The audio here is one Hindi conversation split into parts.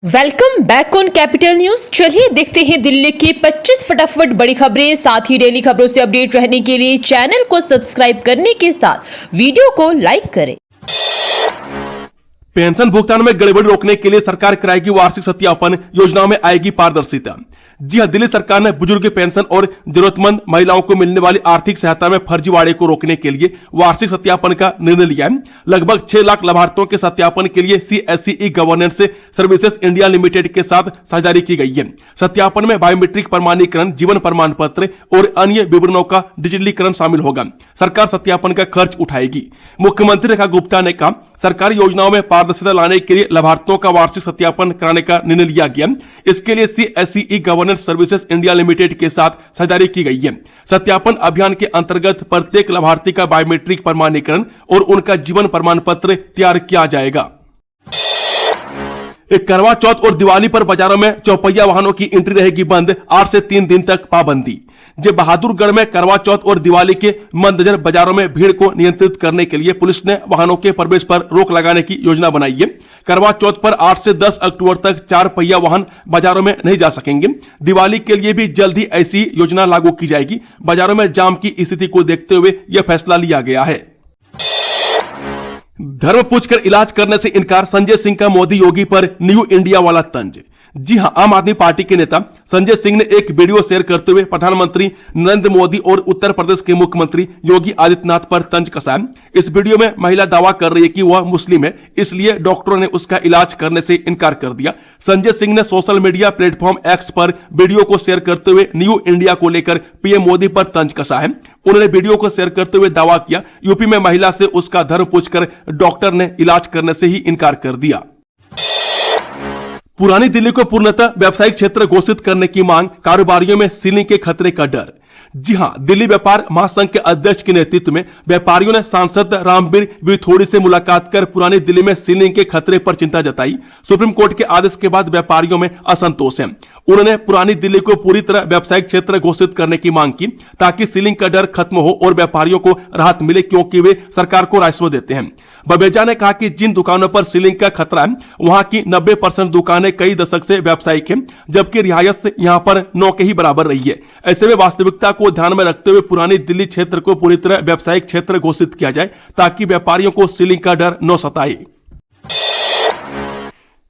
Welcome back on capital news. चलिए देखते हैं दिल्ली की 25 फटाफट बड़ी खबरें। साथ ही डेली खबरों से अपडेट रहने के लिए चैनल को सब्सक्राइब करने के साथ वीडियो को लाइक करें। पेंशन भुगतान में गड़बड़ी रोकने के लिए सरकार कराएगी वार्षिक सत्यापन, योजनाओं में आएगी पारदर्शिता। जी हां, दिल्ली सरकार ने बुजुर्ग पेंशन और जरूरतमंद महिलाओं को मिलने वाली आर्थिक सहायता में फर्जीवाड़े को रोकने के लिए वार्षिक सत्यापन का निर्णय लिया है। लगभग 6 लाख लाभार्थियों के सत्यापन के लिए CSCE governance services India limited के साथ साझेदारी की गई है। सत्यापन में बायोमेट्रिक प्रमाणीकरण, जीवन प्रमाण पत्र और अन्य विवरणों का डिजिटलीकरण शामिल होगा। सरकार सत्यापन का खर्च उठाएगी। मुख्यमंत्री रेखा गुप्ता ने कहा, सरकारी योजनाओं में पारदर्शिता लाने के लिए लाभार्थियों का वार्षिक सत्यापन कराने का निर्णय लिया गया। इसके लिए CSCE governance services India limited के साथ साझेदारी की गई है। सत्यापन अभियान के अंतर्गत प्रत्येक लाभार्थी का बायोमेट्रिक प्रमाणीकरण और उनका जीवन प्रमाण पत्र तैयार किया जाएगा। करवा चौथ और दिवाली पर बाजारों में चौपहिया वाहनों की एंट्री रहेगी बंद, 8 से 3 दिन तक पाबंदी। जब बहादुरगढ़ में करवा चौथ और दिवाली के मद्देनजर बाजारों में भीड़ को नियंत्रित करने के लिए पुलिस ने वाहनों के प्रवेश पर रोक लगाने की योजना बनाई है। करवा चौथ पर 8 से 10 अक्टूबर तक 4 पहिया वाहन बाजारों में नहीं जा सकेंगे। दिवाली के लिए भी जल्द ही ऐसी योजना लागू की जाएगी। बाजारों में जाम की स्थिति को देखते हुए यह फैसला लिया गया है। धर्म पूछकर इलाज करने से इनकार, संजय सिंह का मोदी योगी पर न्यू इंडिया वाला तंज। जी हां, आम आदमी पार्टी के नेता संजय सिंह ने एक वीडियो शेयर करते हुए प्रधानमंत्री नरेंद्र मोदी और उत्तर प्रदेश के मुख्यमंत्री योगी आदित्यनाथ पर तंज कसा। इस वीडियो में महिला दावा कर रही है कि वह मुस्लिम है, इसलिए डॉक्टरों ने उसका इलाज करने से इनकार कर दिया। संजय सिंह ने सोशल मीडिया प्लेटफॉर्म एक्स पर वीडियो को शेयर करते हुए न्यू इंडिया को लेकर पीएम मोदी पर तंज कसा है। उन्होंने वीडियो को शेयर करते हुए दावा किया, यूपी में महिला से उसका धर्म पूछकर डॉक्टर ने इलाज करने से ही इनकार कर दिया। पुरानी दिल्ली को पूर्णतः व्यावसायिक क्षेत्र घोषित करने की मांग, कारोबारियों में सीलिंग के खतरे का डर। जी हां, दिल्ली व्यापार महासंघ के अध्यक्ष के नेतृत्व में व्यापारियों ने सांसद रामवीर विथोड़ी से मुलाकात कर पुरानी दिल्ली में सीलिंग के खतरे पर चिंता जताई। सुप्रीम कोर्ट के आदेश के बाद व्यापारियों में असंतोष है। उन्होंने पुरानी दिल्ली को पूरी तरह व्यावसायिक क्षेत्र घोषित करने की मांग की, ताकि सीलिंग का डर खत्म हो और व्यापारियों को राहत मिले, क्योंकि वे सरकार को राजस्व देते हैं। बबेजा ने कहा कि जिन दुकानों पर सीलिंग का खतरा है, वहां की 90% दुकानें कई दशक से व्यावसायिक हैं, जबकि रिहायश यहां पर 9 के ही बराबर रही है। ऐसे में वास्तविकता को ध्यान में रखते हुए पुरानी दिल्ली क्षेत्र को पूरी तरह व्यावसायिक क्षेत्र घोषित किया जाए, ताकि व्यापारियों को सीलिंग का डर न सताए।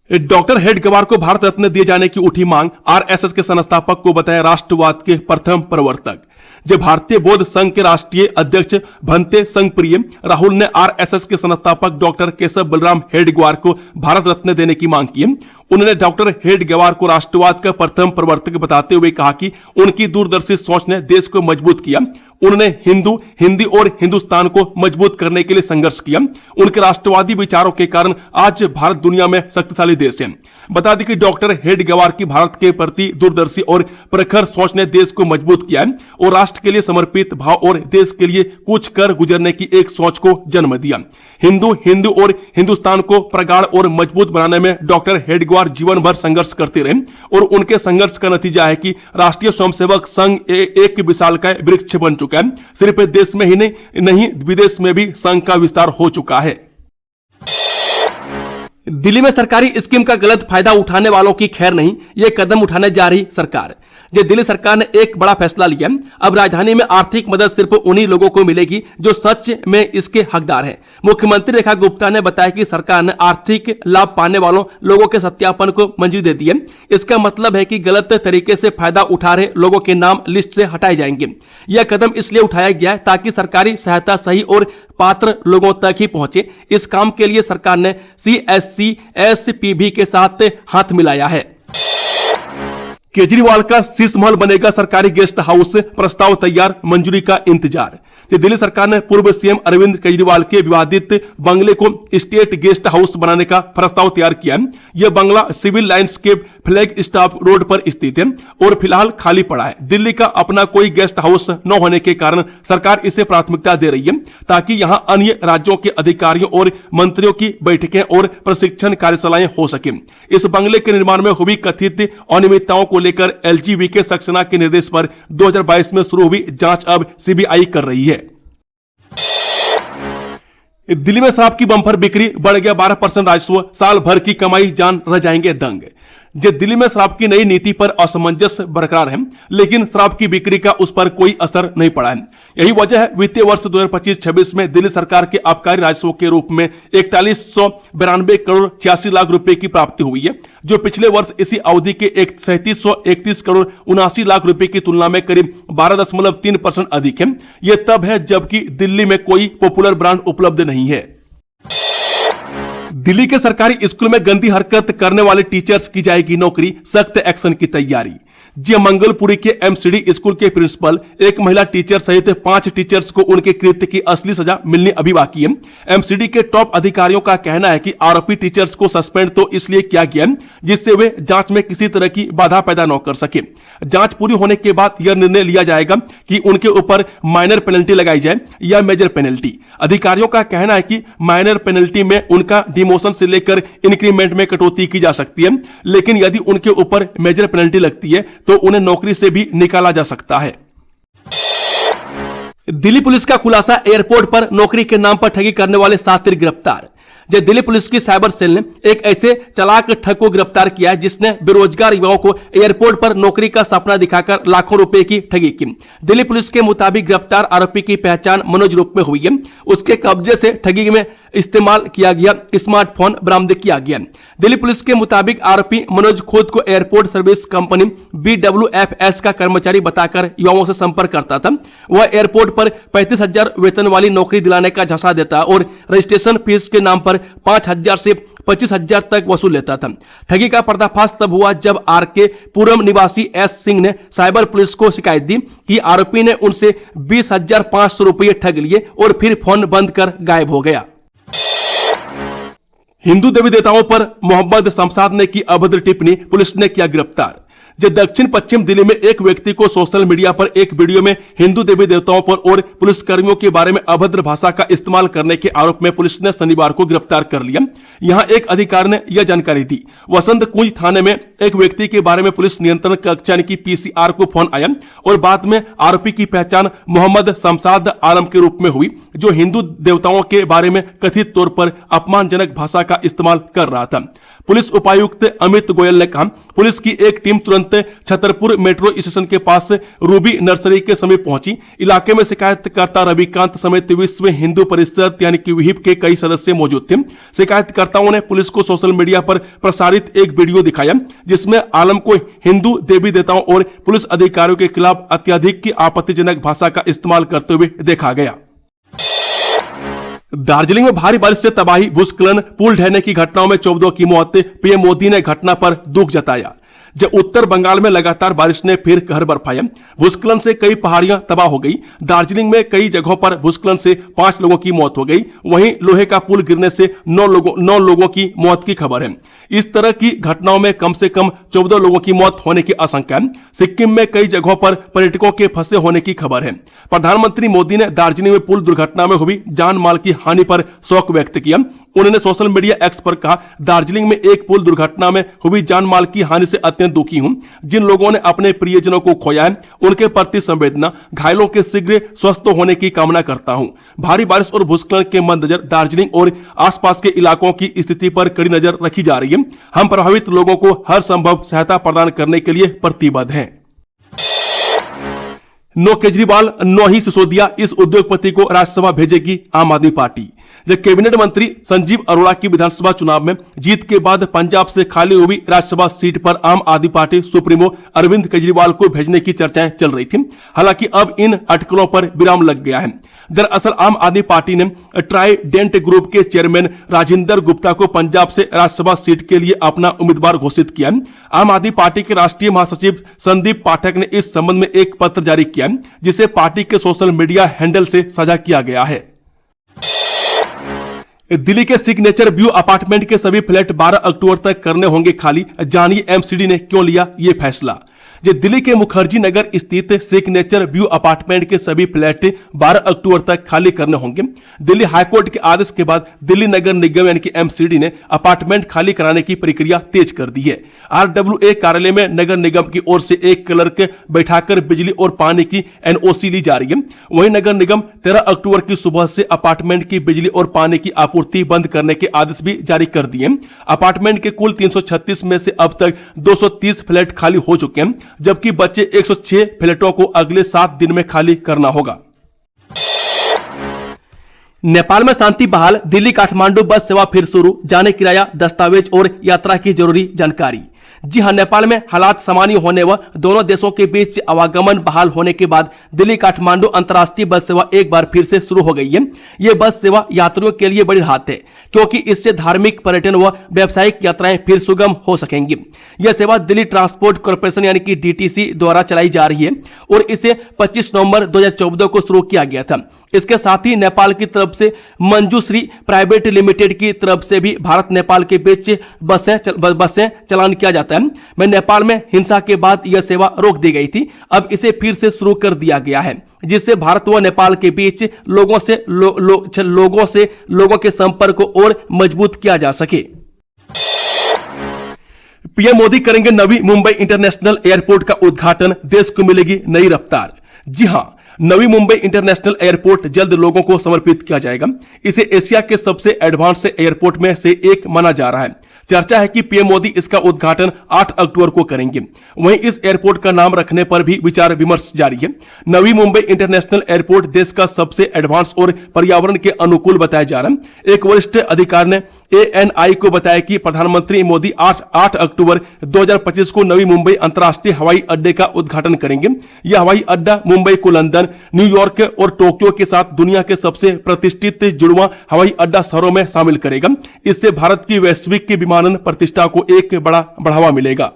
डॉक्टर हेडगेवार को भारत रत्न दिए जाने की उठी मांग, RSS के संस्थापक को बताया राष्ट्रवाद के प्रथम प्रवर्तक। जब भारतीय बौद्ध संघ के राष्ट्रीय अध्यक्ष भंते संघप्रिय राहुल ने RSS के संस्थापक डॉक्टर केशव बलराम हेडगेवार को भारत रत्न देने की मांग की। उन्होंने डॉक्टर हेडगेवार को राष्ट्रवाद का प्रथम प्रवर्तक बताते हुए कहा कि उनकी दूरदर्शी सोच ने देश को मजबूत किया। उन्होंने हिंदी और हिंदुस्तान को मजबूत करने के लिए संघर्ष किया। उनके राष्ट्रवादी विचारों के कारण आज भारत दुनिया में शक्तिशाली देश है। बता दें कि डॉक्टर हेडगेवार की भारत के प्रति दूरदर्शी और प्रखर सोच ने देश को मजबूत किया है और राष्ट्र के लिए समर्पित भाव और देश के लिए कुछ कर गुजरने की एक सोच को जन्म दिया। हिंदू और हिंदुस्तान को प्रगाढ़ और मजबूत बनाने में डॉक्टर हेडगेवार जीवन भर संघर्ष करते रहे और उनके संघर्ष का नतीजा है कि राष्ट्रीय स्वयंसेवक संघ एक विशालकाय वृक्ष बन चुका है। सिर्फ देश में ही नहीं विदेश में भी संघ का विस्तार हो चुका है। दिल्ली में सरकारी स्कीम का गलत फायदा उठाने वालों की खैर नहीं, यह कदम उठाने जा रही सरकार। दिल्ली सरकार ने एक बड़ा फैसला लिया। अब राजधानी में आर्थिक मदद सिर्फ उन्हीं लोगों को मिलेगी जो सच में इसके हकदार हैं। मुख्यमंत्री रेखा गुप्ता ने बताया कि सरकार ने आर्थिक लाभ पाने वालों लोगों के सत्यापन को मंजूरी दे दी है। इसका मतलब है कि गलत तरीके से फायदा उठा रहे लोगों के नाम लिस्ट से हटाए जाएंगे। यह कदम इसलिए उठाया गया है ताकि सरकारी सहायता सही और पात्र लोगों तक ही पहुंचे। इस काम के लिए सरकार ने CSC SPV के साथ हाथ मिलाया है। केजरीवाल का शीश महल बनेगा सरकारी गेस्ट हाउस, प्रस्ताव तैयार, मंजूरी का इंतजार। दिल्ली सरकार ने पूर्व सीएम अरविंद केजरीवाल के विवादित बंगले को स्टेट गेस्ट हाउस बनाने का प्रस्ताव तैयार किया है। यह बंगला सिविल लाइंस के फ्लैग स्टाफ रोड पर स्थित है और फिलहाल खाली पड़ा है। दिल्ली का अपना कोई गेस्ट हाउस न होने के कारण सरकार इसे प्राथमिकता दे रही है, ताकि यहां अन्य राज्यों के अधिकारियों और मंत्रियों की बैठकें और प्रशिक्षण कार्यशालाएं हो सके। इस बंगले के निर्माण में हुई कथित अनियमितताओं को लेकर LGVK सक्सेना के निर्देश पर 2022 में शुरू हुई जांच अब CBI कर रही है। दिल्ली में शराब की बम्पर बिक्री, बढ़ गया 12% राजस्व, साल भर की कमाई जान रह जाएंगे दंग। दिल्ली में शराब की नई नीति पर असमंजस बरकरार है, लेकिन शराब की बिक्री का उस पर कोई असर नहीं पड़ा है। यही वजह है वित्तीय वर्ष 2025-26 में दिल्ली सरकार के आबकारी राजस्व के रूप में 4192 करोड़ 86 लाख रुपए की प्राप्ति हुई है, जो पिछले वर्ष इसी अवधि के 3731 करोड़ 79 लाख रुपए की तुलना में करीब 12.3% अधिक है। यह तब है जबकि दिल्ली में कोई पॉपुलर ब्रांड उपलब्ध नहीं है। दिल्ली के सरकारी स्कूल में गंदी हरकत करने वाले टीचर्स की जाएगी नौकरी, सख्त एक्शन की तैयारी। जी मंगलपुरी के एमसीडी स्कूल के प्रिंसिपल, एक महिला टीचर सहित 5 टीचर्स को उनके कृत्य की असली सजा मिलनी अभी बाकी है। एमसीडी के टॉप अधिकारियों का कहना है कि आरोपी टीचर्स को सस्पेंड तो इसलिए किया गया जिससे वे जांच में किसी तरह की बाधा पैदा न कर सके। जांच पूरी होने के बाद यह निर्णय लिया जाएगा कि उनके ऊपर माइनर पेनल्टी लगाई जाए या मेजर पेनल्टी। अधिकारियों का कहना है कि माइनर पेनल्टी में उनका डिमोशन से लेकर इंक्रीमेंट में कटौती की जा सकती है, लेकिन यदि उनके ऊपर मेजर पेनल्टी लगती है तो उन्हें नौकरी से भी निकाला जा सकता है। दिल्ली पुलिस का खुलासा, एयरपोर्ट पर नौकरी के नाम पर ठगी करने वाले शातिर गिरफ्तार। दिल्ली पुलिस की साइबर सेल ने एक ऐसे चालाक ठग को गिरफ्तार किया है जिसने बेरोजगार युवाओं को एयरपोर्ट पर नौकरी का सपना दिखाकर लाखों रुपए की ठगी की। दिल्ली पुलिस के मुताबिक गिरफ्तार आरोपी की पहचान मनोज रूप में हुई है। उसके कब्जे से ठगी में इस्तेमाल किया गया स्मार्टफोन बरामद किया गया। दिल्ली पुलिस के मुताबिक आरोपी मनोज खुद को एयरपोर्ट सर्विस कंपनी BWFS का कर्मचारी बताकर युवाओं से संपर्क करता था। वह एयरपोर्ट पर 35,000 वेतन वाली नौकरी दिलाने का झांसा देता और रजिस्ट्रेशन फीस के नाम पर 5,000 से 25,000 तक वसूल लेता था। ठगी का पर्दाफाश तब हुआ जब RK पुरम निवासी S सिंह ने साइबर पुलिस को शिकायत दी कि आरोपी ने उनसे 20,500 रुपये ठग लिए और फिर फोन बंद कर गायब हो गया। हिंदू देवी देवताओं पर मोहम्मद शमशाद ने की अभद्र टिप्पणी, पुलिस ने किया गिरफ्तार। दक्षिण पश्चिम दिल्ली में एक व्यक्ति को सोशल मीडिया पर एक वीडियो में हिंदू देवी देवताओं पर और पुलिसकर्मियों के बारे में अभद्र भाषा का इस्तेमाल करने के आरोप में पुलिस ने शनिवार को गिरफ्तार कर लिया। यहां एक अधिकारी ने यह जानकारी दी। वसंत कुंज थाने में एक व्यक्ति के बारे में पुलिस नियंत्रण कक्ष यानी कि PCR को फोन आया और बाद में आरोपी की पहचान मोहम्मद शमशाद आलम के रूप में हुई, जो हिंदू देवताओं के बारे में कथित तौर पर अपमानजनक भाषा का इस्तेमाल कर रहा था। पुलिस उपायुक्त अमित गोयल ने कहा, पुलिस की एक टीम तुरंत छतरपुर मेट्रो स्टेशन के पास रूबी नर्सरी के समीप पहुंची। इलाके में शिकायतकर्ता रविकांत समेत विश्व हिंदू परिषद यानी कि विहिप के कई सदस्य मौजूद थे। शिकायतकर्ताओं ने पुलिस को सोशल मीडिया पर प्रसारित एक वीडियो दिखाया जिसमें आलम को हिंदू देवी देवताओं और पुलिस अधिकारियों के खिलाफ अत्यधिक की आपत्तिजनक भाषा का इस्तेमाल करते हुए देखा गया। दार्जिलिंग में भारी बारिश से तबाही, भूस्खलन, पुल ढहने की घटनाओं में 14 की मौत। पीएम मोदी ने घटना पर दुख जताया। जब उत्तर बंगाल में लगातार बारिश ने फिर कहर बरपाया, भूस्खलन से कई पहाड़ियां तबाह हो गई। दार्जिलिंग में कई जगहों पर भूस्खलन से 5 लोगों की मौत हो गई। वहीं लोहे का पुल गिरने से 9 लोगों की मौत की खबर है। इस तरह की घटनाओं में कम से कम 14 लोगों की मौत होने की आशंका है। सिक्किम में कई जगहों पर पर्यटकों के फंसे होने की खबर है। प्रधानमंत्री मोदी ने दार्जिलिंग में पुल दुर्घटना में हुई जान माल की हानि पर शोक व्यक्त किया। उन्होंने सोशल मीडिया एक्स पर कहा, दार्जिलिंग में एक पुल दुर्घटना में हुई जान माल की हानि से अत्यंत दुखी हूं। जिन लोगों ने अपने प्रियजनों को खोया है उनके प्रति संवेदना, घायलों के शीघ्र स्वस्थ होने की कामना करता हूं। भारी बारिश और भूस्खलन के मद्देनजर दार्जिलिंग और आसपास के इलाकों की स्थिति पर कड़ी नजर रखी जा रही है। हम प्रभावित लोगों को हर संभव सहायता प्रदान करने के लिए प्रतिबद्ध हैं। नो केजरीवाल नो ही सिसोदिया, इस उद्योगपति को राज्यसभा भेजेगी आम आदमी पार्टी। जब कैबिनेट मंत्री संजीव अरोड़ा की विधानसभा चुनाव में जीत के बाद पंजाब से खाली हुई राज्यसभा सीट पर आम आदमी पार्टी सुप्रीमो अरविंद केजरीवाल को भेजने की चर्चाएं चल रही थी। हालांकि अब इन अटकलों पर विराम लग गया है। दरअसल आम आदमी पार्टी ने ट्राइडेंट ग्रुप के चेयरमैन राजेंद्र गुप्ता को पंजाब से राज्यसभा सीट के लिए अपना उम्मीदवार घोषित किया। आम आदमी पार्टी के राष्ट्रीय महासचिव संदीप पाठक ने इस संबंध में एक पत्र जारी किया जिसे पार्टी के सोशल मीडिया हैंडल से साझा किया गया है। दिल्ली के सिग्नेचर व्यू अपार्टमेंट के सभी फ्लैट 12 अक्टूबर तक करने होंगे खाली। जानिए एमसीडी ने क्यों लिया ये फैसला। जो दिल्ली के मुखर्जी नगर स्थित सिग्नेचर व्यू अपार्टमेंट के सभी फ्लैट 12 अक्टूबर तक खाली करने होंगे। दिल्ली हाईकोर्ट के आदेश के बाद दिल्ली नगर निगम यानी कि एमसीडी ने अपार्टमेंट खाली कराने की प्रक्रिया तेज कर दी है। आरडब्ल्यूए कार्यालय में नगर निगम की ओर से एक क्लर्क बैठाकर बिजली और पानी की एनओसी ली जा रही है। वहीं नगर निगम 13 अक्टूबर की सुबह से अपार्टमेंट की बिजली और पानी की आपूर्ति बंद करने के आदेश भी जारी कर दिए। अपार्टमेंट के कुल 336 में से अब तक 230 फ्लैट खाली हो चुके हैं, जबकि बचे 106 फ्लैटों को अगले 7 दिन में खाली करना होगा। नेपाल में शांति बहाल, दिल्ली काठमांडू बस सेवा फिर शुरू, जाने किराया, दस्तावेज और यात्रा की जरूरी जानकारी। जी हां, नेपाल में हालात सामान्य होने व दोनों देशों के बीच आवागमन बहाल होने के बाद दिल्ली काठमांडू अंतर्राष्ट्रीय बस सेवा एक बार फिर से शुरू हो गई है। यह बस सेवा यात्रियों के लिए बड़ी राहत है, क्योंकि इससे धार्मिक, पर्यटन व व्यावसायिक यात्राएं फिर सुगम हो सकेंगी। यह सेवा दिल्ली ट्रांसपोर्ट कॉर्पोरेशन यानी कि डीटीसी द्वारा चलाई जा रही है और इसे 25 नवंबर 2014 को शुरू किया गया था। इसके साथ ही नेपाल की तरफ से मंजूश्री प्राइवेट लिमिटेड की तरफ से भी भारत नेपाल के बीच बसें चलान किया जाता है। मैं नेपाल में हिंसा के बाद यह सेवा रोक दी गई थी, अब इसे फिर से शुरू कर दिया गया है, जिससे भारत व नेपाल के बीच लोगों के संपर्क को और मजबूत किया जा सके। पीएम मोदी करेंगे नवी मुंबई इंटरनेशनल एयरपोर्ट का उद्घाटन, देश को मिलेगी नई रफ्तार। जी हां, नवी मुंबई इंटरनेशनल एयरपोर्ट जल्द लोगों को समर्पित किया जाएगा। इसे एशिया के सबसे एडवांस एयरपोर्ट में से एक माना जा रहा है। चर्चा है कि पीएम मोदी इसका उद्घाटन 8 अक्टूबर को करेंगे। वहीं इस एयरपोर्ट का नाम रखने पर भी विचार विमर्श जारी है। नवी मुंबई इंटरनेशनल एयरपोर्ट देश का सबसे एडवांस और पर्यावरण के अनुकूल बताया जा रहा है। एक वरिष्ठ अधिकारी ने ANI को बताया कि प्रधानमंत्री मोदी 8 अक्टूबर 2025 को नवी मुंबई अंतर्राष्ट्रीय हवाई अड्डे का उद्घाटन करेंगे। यह हवाई अड्डा मुंबई को लंदन, न्यूयॉर्क और टोक्यो के साथ दुनिया के सबसे प्रतिष्ठित जुड़वां हवाई अड्डा शहरों में शामिल करेगा। इससे भारत की वैश्विक विमानन प्रतिष्ठा को एक बड़ा बढ़ावा मिलेगा।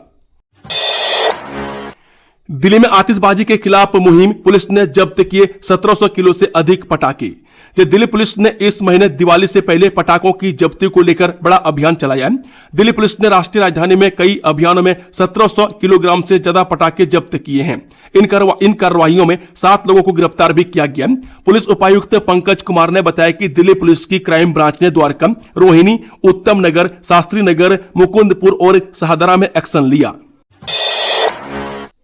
दिल्ली में आतिशबाजी के खिलाफ मुहिम, पुलिस ने जब्त किए 1700 किलो से अधिक पटाखे। दिल्ली पुलिस ने इस महीने दिवाली से पहले पटाखों की जब्ती को लेकर बड़ा अभियान चलाया है। दिल्ली पुलिस ने राष्ट्रीय राजधानी में कई अभियानों में 1700 किलोग्राम से ज्यादा पटाखे जब्त किए हैं। इन कार्रवाइयों में 7 लोगों को गिरफ्तार भी किया गया। पुलिस उपायुक्त पंकज कुमार ने बताया कि दिल्ली पुलिस की क्राइम ब्रांच ने द्वारका, रोहिणी, उत्तम नगर, शास्त्री नगर, मुकुंदपुर और शाहदरा में एक्शन लिया।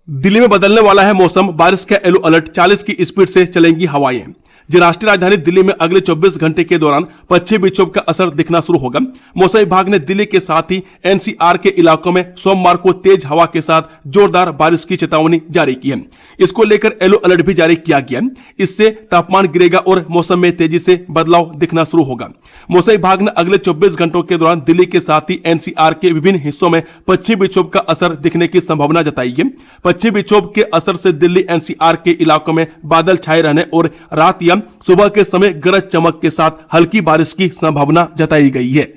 दिल्ली में बदलने वाला है मौसम, बारिश का येलो अलर्ट, 40 की स्पीड से चलेंगी हवाएं। राष्ट्रीय राजधानी दिल्ली में अगले 24 घंटे के दौरान पश्चिमी विक्षोभ का असर दिखना शुरू होगा। मौसम विभाग ने दिल्ली के साथ ही एनसीआर के इलाकों में सोमवार को तेज हवा के साथ जोरदार बारिश की चेतावनी जारी की है। इसको लेकर येलो अलर्ट भी जारी किया गया। इससे तापमान गिरेगा और मौसम में तेजी से बदलाव दिखना शुरू होगा। मौसम विभाग ने अगले 24 घंटों के दौरान दिल्ली के साथ ही एनसीआर के विभिन्न हिस्सों में पश्चिमी विक्षोभ का असर दिखने की संभावना जताई है। पश्चिमी विक्षोभ के असर से दिल्ली एनसीआर के इलाकों में बादल छाए रहने और रात या सुबह के समय गरज चमक के साथ हल्की बारिश की संभावना जताई गई है।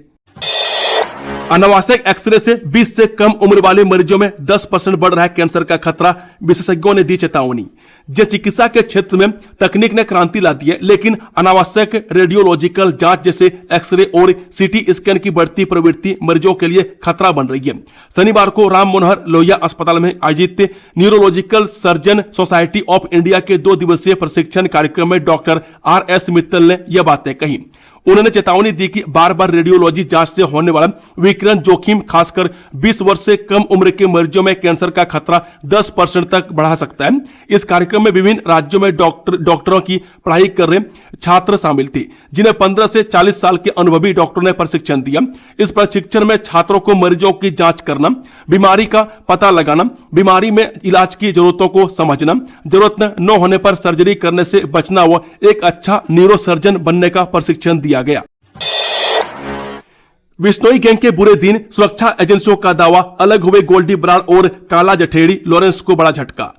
अनावश्यक एक्सरे से 20 से कम उम्र वाले मरीजों में 10% बढ़ रहा है कैंसर का खतरा, विशेषज्ञों ने दी चेतावनी। चिकित्सा के क्षेत्र में तकनीक ने क्रांति ला दी है, लेकिन अनावश्यक रेडियोलॉजिकल जांच जैसे एक्सरे और सीटी स्कैन की बढ़ती प्रवृत्ति मरीजों के लिए खतरा बन रही है। शनिवार को राम मनोहर लोहिया अस्पताल में आयोजित neurological surgeon society of India के 2 दिवसीय प्रशिक्षण कार्यक्रम में डॉक्टर RS मित्तल ने यह बातें कही। उन्होंने चेतावनी दी कि बार बार रेडियोलॉजी जांच से होने वाला विकिरण जोखिम खासकर 20 वर्ष से कम उम्र के मरीजों में कैंसर का खतरा 10% तक बढ़ा सकता है। इस कार्यक्रम में विभिन्न राज्यों में डॉक्टरों की पढ़ाई कर रहे छात्र शामिल थे, जिन्हें 15 से 40 साल के अनुभवी डॉक्टरों ने प्रशिक्षण दिया। इस प्रशिक्षण में छात्रों को मरीजों की जांच करना, बीमारी का पता लगाना, बीमारी में इलाज की जरूरतों को समझना, जरूरत न होने पर सर्जरी करने से बचना व एक अच्छा न्यूरोसर्जन बनने का प्रशिक्षण दिया गया। बिश्नोई गैंग के बुरे दिन, सुरक्षा एजेंसियों का दावा, अलग हुए गोल्डी बराड़ और काला जठेड़ी, लॉरेंस को बड़ा झटका।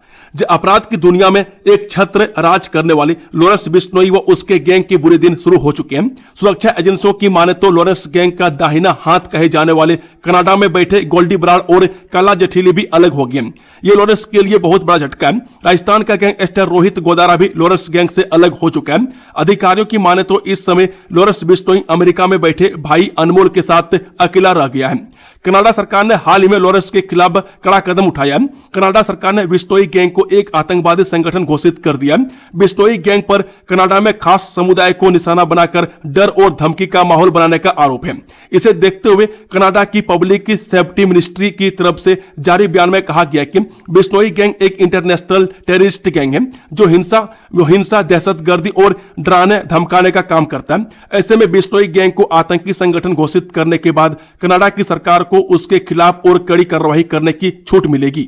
अपराध की दुनिया में एक छत्र राज करने वाले लॉरेंस बिश्नोई व उसके गैंग के बुरे दिन शुरू हो चुके हैं। सुरक्षा एजेंसियों की माने तो लॉरेंस गैंग का दाहिना हाथ कहे जाने वाले कनाडा में बैठे गोल्डी बराड़ और काला जठेली भी अलग हो गए। ये लॉरेंस के लिए बहुत बड़ा झटका है। राजस्थान का गैंगस्टर रोहित गोदारा भी लॉरेंस गैंग से अलग हो चुका है। अधिकारियों की माने तो इस समय लॉरेंस बिश्नोई अमेरिका में बैठे भाई अनमोल के साथ अकेला रह गया है। कनाडा सरकार ने हाल ही में लॉरेंस के खिलाफ कड़ा कदम उठाया। कनाडा सरकार ने बिश्नोई गैंग को एक आतंकवादी संगठन घोषित कर दिया। बिश्नोई गैंग पर कनाडा में खास समुदाय को निशाना बनाकर डर और धमकी का माहौल बनाने का आरोप है। इसे देखते हुए कनाडा की पब्लिक सेफ्टी मिनिस्ट्री की तरफ से जारी बयान में कहा गया कि बिश्नोई गैंग एक इंटरनेशनल टेररिस्ट गैंग है जो हिंसा, दहशतगर्दी और डराने धमकाने का काम करता है। ऐसे में बिश्नोई गैंग को आतंकी संगठन घोषित करने के बाद कनाडा की सरकार को उसके खिलाफ और कड़ी कार्रवाई करने की छूट मिलेगी।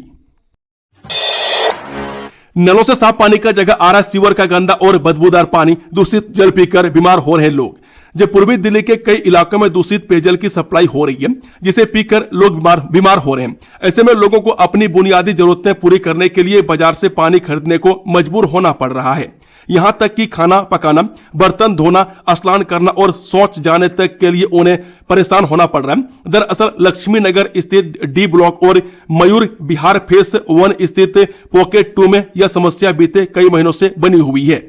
नलों से साफ पानी का जगह आ रहा सीवर का गंदा और बदबूदार पानी, दूषित जल पीकर बीमार हो रहे लोग। जब पूर्वी दिल्ली के कई इलाकों में दूषित पेयजल की सप्लाई हो रही है जिसे पीकर लोग बीमार हो रहे हैं। ऐसे में लोगों को अपनी बुनियादी जरूरतें पूरी करने के लिए बाजार से पानी खरीदने को मजबूर होना पड़ रहा है। यहां तक कि खाना पकाना, बर्तन धोना, स्नान करना और शौच जाने तक के लिए उन्हें परेशान होना पड़ रहा है। दरअसल लक्ष्मी नगर स्थित डी ब्लॉक और मयूर विहार फेस 1 स्थित पॉकेट 2 में यह समस्या बीते कई महीनों से बनी हुई है।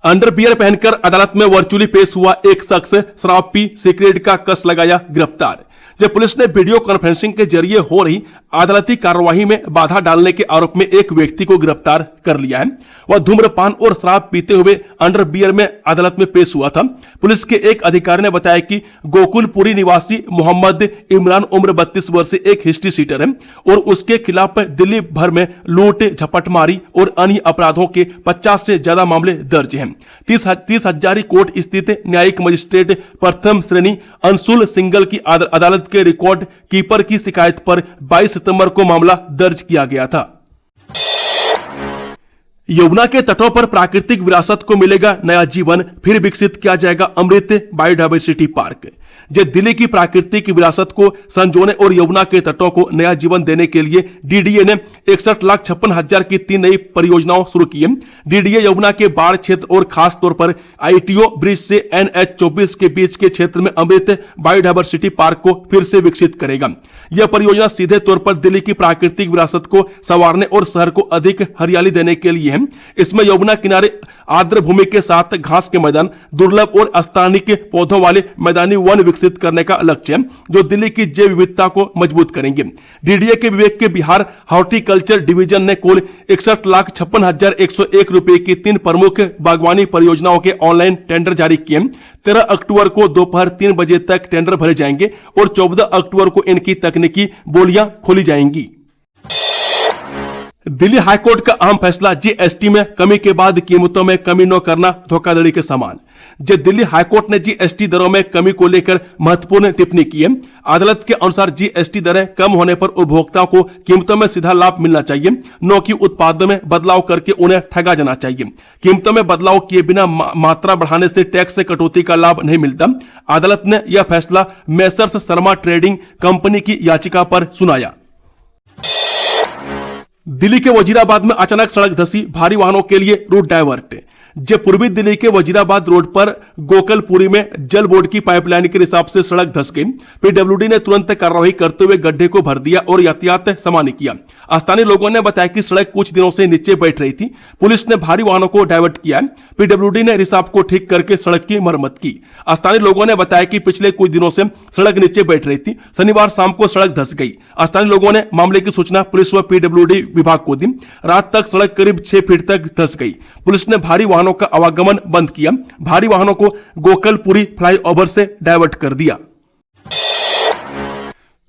अंडरवियर पहनकर अदालत में वर्चुअली पेश हुआ एक शख्स, शराब पी सिगरेट का कस लगाया, गिरफ्तार। जब पुलिस ने वीडियो कॉन्फ्रेंसिंग के जरिए हो रही अदालती कार्यवाही में बाधा डालने के आरोप में एक व्यक्ति को गिरफ्तार कर लिया है। वह धूम्रपान और शराब पीते हुए अंडरवियर में अदालत में पेश हुआ था। पुलिस के एक अधिकारी ने बताया कि गोकुलपुरी निवासी मोहम्मद इमरान उम्र 32 वर्ष से एक हिस्ट्री सीटर है और उसके खिलाफ दिल्ली भर में लूट, झपटमारी और अन्य अपराधों के 50 से ज्यादा मामले दर्ज हैं। 30 हजारी कोर्ट स्थित न्यायिक मजिस्ट्रेट प्रथम श्रेणी अंशुल सिंगल की अदालत के रिकॉर्ड कीपर की शिकायत पर 22 सितंबर को मामला दर्ज किया गया था। यमुना के तटों पर प्राकृतिक विरासत को मिलेगा नया जीवन, फिर विकसित किया जाएगा अमृत बायोडायवर्सिटी पार्क। जब दिल्ली की प्राकृतिक विरासत को संजोने और यमुना के तटों को नया जीवन देने के लिए डीडीए ने 61,56,000 की 3 नई परियोजनाओं शुरू की है। डीडीए यमुना के बाढ़ क्षेत्र और खास तौर पर आईटीओ ब्रिज से NH-24 के बीच के क्षेत्र में अमृत बायोडायवर्सिटी पार्क को फिर से विकसित करेगा। यह परियोजना सीधे तौर पर दिल्ली की प्राकृतिक विरासत को संवारने और शहर को अधिक हरियाली देने के लिए है। इसमें यमुना किनारे आर्द्र भूमि के साथ घास के मैदान, दुर्लभ और स्थानिक पौधों वाले मैदानी वन विकसित करने का लक्ष्य है जो दिल्ली की जैव विविधता को मजबूत करेंगे। डीडीए के विवेक के बिहार हॉर्टिकल्चर डिवीजन ने कुल 61,56,101 रुपए की 3 प्रमुख बागवानी परियोजनाओं के ऑनलाइन टेंडर जारी किए। 13 अक्टूबर को दोपहर 3 बजे तक टेंडर भरे जाएंगे और 14 अक्टूबर को इनकी तकनीकी बोलियां खोली जाएंगी। दिल्ली हाईकोर्ट का अहम फैसला, जीएसटी में कमी के बाद कीमतों में कमी न करना धोखाधड़ी के समान। जब दिल्ली हाईकोर्ट ने जीएसटी दरों में कमी को लेकर महत्वपूर्ण टिप्पणी की है। अदालत के अनुसार जीएसटी दरें कम होने पर उपभोक्ताओं को कीमतों में सीधा लाभ मिलना चाहिए, न कि उत्पादों में बदलाव करके उन्हें ठगा जाना चाहिए। कीमतों में बदलाव किए बिना मात्रा बढ़ाने से टैक्स से कटौती का लाभ नहीं मिलता। अदालत ने यह फैसला मेसर्स शर्मा ट्रेडिंग कंपनी की याचिका पर सुनाया। दिल्ली के वजीराबाद में अचानक सड़क धंसी, भारी वाहनों के लिए रूट डायवर्ट। जब पूर्वी दिल्ली के वजीराबाद रोड पर गोकलपुरी में जल बोर्ड की पाइपलाइन के रिसाव से सड़क धंस गई। पीडब्ल्यूडी ने तुरंत कार्रवाई करते हुए गड्ढे को भर दिया और यातायात सामान्य किया। स्थानीय लोगों ने बताया कि सड़क कुछ दिनों से नीचे बैठ रही थी। पुलिस ने भारी वाहनों को डायवर्ट किया। पीडब्ल्यूडी ने रिसाव को ठीक करके सड़क की मरम्मत की। स्थानीय लोगों ने बताया कि पिछले कुछ दिनों से सड़क नीचे बैठ रही थी। शनिवार शाम को सड़क धंस गई। स्थानीय लोगों ने मामले की सूचना पुलिस व पीडब्ल्यूडी विभाग को दी। रात तक सड़क करीब 6 फीट तक धंस गई। पुलिस ने भारी वाहनों का आवागमन बंद किया। भारी वाहनों को गोकलपुरी फ्लाईओवर से डायवर्ट कर दिया।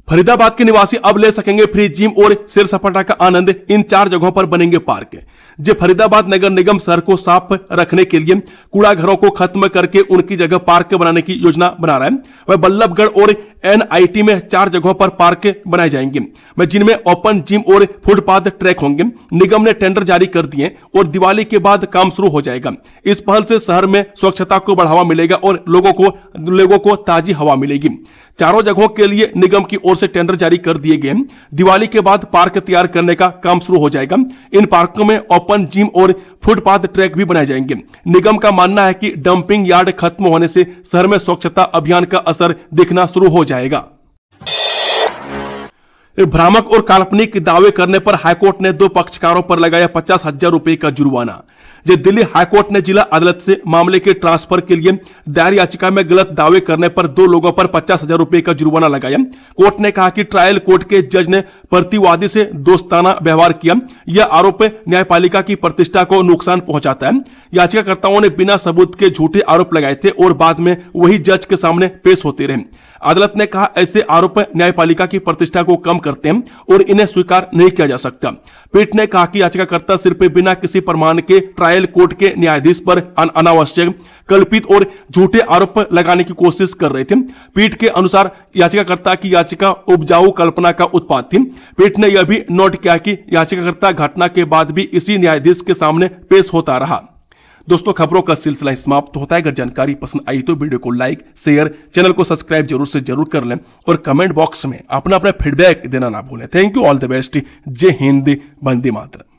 फरीदाबाद के निवासी अब ले सकेंगे फ्री जिम और सैर सपाटा का आनंद। इन 4 जगहों पर बनेंगे पार्क। जब फरीदाबाद नगर निगम शहर को साफ रखने के लिए कूड़ा घरों को खत्म करके उनकी जगह पार्क बनाने की योजना बना रहा है, वह बल्लभगढ़ और एनआईटी में 4 जगहों पर पार्क बनाए जाएंगे, जिनमें ओपन जिम और फुटपाथ ट्रैक होंगे। निगम ने टेंडर जारी कर दिए और दिवाली के बाद काम शुरू हो जाएगा। इस पहल से शहर में स्वच्छता को बढ़ावा मिलेगा और लोगों को ताजी हवा मिलेगी। 4 जगहों के लिए निगम की ओर से टेंडर जारी कर दिए गए। दिवाली के बाद पार्क तैयार करने का काम शुरू हो जाएगा। इन पार्कों में ओपन जिम और फुटपाथ ट्रैक भी बनाए जाएंगे। निगम का मानना है कि डंपिंग यार्ड खत्म होने से शहर में स्वच्छता अभियान का असर दिखना शुरू हो जाएगा। भ्रामक और काल्पनिक दावे करने पर हाईकोर्ट ने 2 पक्षकारों पर लगाया 50,000 रुपए का जुर्माना। दिल्ली हाईकोर्ट ने जिला अदालत से मामले के ट्रांसफर के लिए दायर याचिका में गलत दावे करने पर 2 लोगों पर 50,000 रुपए का जुर्माना लगाया। कोर्ट ने कहा कि ट्रायल कोर्ट के जज ने प्रतिवादी से दोस्ताना व्यवहार किया। यह आरोप न्यायपालिका की प्रतिष्ठा को नुकसान पहुंचाता है। याचिकाकर्ताओं ने बिना सबूत के झूठे आरोप लगाए थे और बाद में वही जज के सामने पेश होते रहे। अदालत ने कहा ऐसे आरोप न्यायपालिका की प्रतिष्ठा को कम करते हैं और इन्हें स्वीकार नहीं किया जा सकता। पीठ ने कहा कि याचिकाकर्ता सिर्फ बिना किसी प्रमाण के ट्रायल कोर्ट के न्यायाधीश पर अनावश्यक, कल्पित और झूठे आरोप लगाने की कोशिश कर रहे थे। पीठ के अनुसार याचिकाकर्ता की याचिका उपजाऊ कल्पना का उत्पाद थी। पीठ ने यह भी नोट किया कि याचिकाकर्ता घटना के बाद भी इसी न्यायाधीश के सामने पेश होता रहा। दोस्तों, खबरों का सिलसिला समाप्त होता है। अगर जानकारी पसंद आई तो वीडियो को लाइक, शेयर, चैनल को सब्सक्राइब जरूर कर लें और कमेंट बॉक्स में अपना फीडबैक देना ना भूलें। Thank you, all the best. जय हिंद, वंदे मातरम।